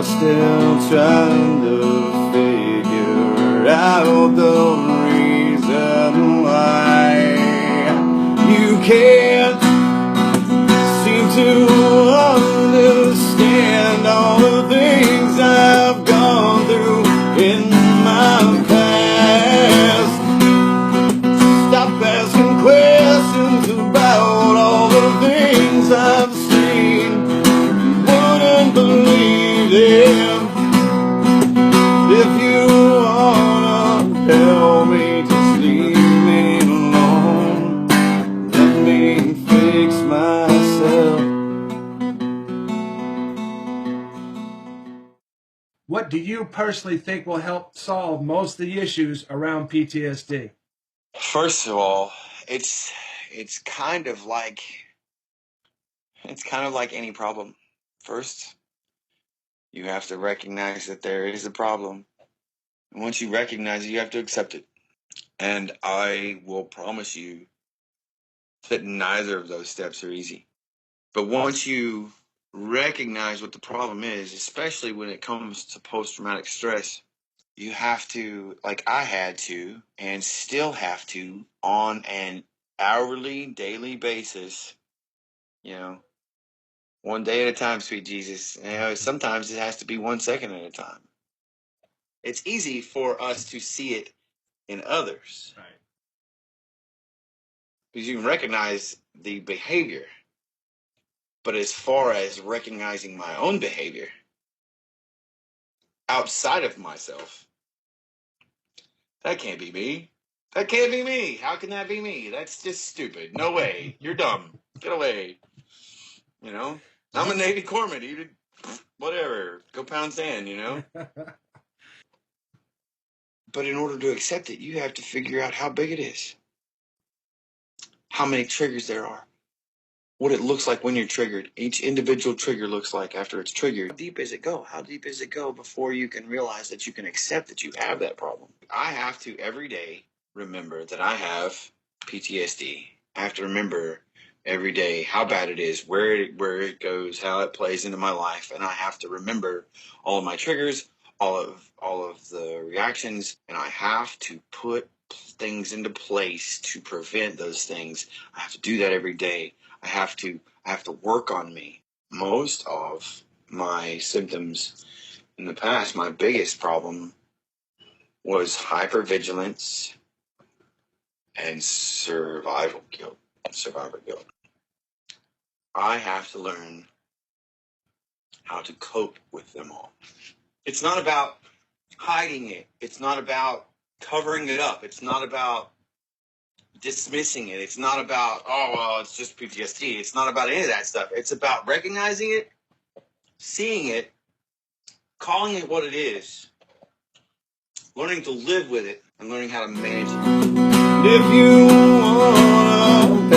you're still trying to figure out the reason why you can't seem to understand all the things I've gone through in my past. Stop asking questions about all the things I've seen. You wouldn't believe them if you wanna help me. Just leave me alone. Let me fix myself. What do you personally think will help solve most of the issues around PTSD? First of all, it's kind of like any problem. First, you have to recognize that there is a problem. And once you recognize it, you have to accept it. And I will promise you that neither of those steps are easy. But once you recognize what the problem is, especially when it comes to post-traumatic stress, you have to, like I had to, and still have to, on an hourly, daily basis, one day at a time, sweet Jesus. Sometimes it has to be 1 second at a time. It's easy for us to see it in others. Right. Because you can recognize the behavior. But as far as recognizing my own behavior outside of myself, that can't be me. That can't be me. How can that be me? That's just stupid. No way. You're dumb. Get away. I'm a Navy corpsman. You whatever. Go pound sand, But in order to accept it, you have to figure out how big it is. How many triggers there are. What it looks like when you're triggered. Each individual trigger looks like after it's triggered. How deep does it go? How deep does it go before you can realize that you can accept that you have that problem? I have to every day remember that I have PTSD. I have to remember every day how bad it is, where it goes, how it plays into my life, and I have to remember all of my triggers, all of the reactions, and I have to put things into place to prevent those things. I have to do that every day. I have to work on me. Most of my symptoms in the past, my biggest problem was hypervigilance and survivor guilt. I have to learn how to cope with them all. It's not about hiding it. It's not about covering it up. It's not about dismissing it. It's not about, oh, well, it's just PTSD. It's not about any of that stuff. It's about recognizing it, seeing it, calling it what it is, learning to live with it, and learning how to manage it. If you wanna help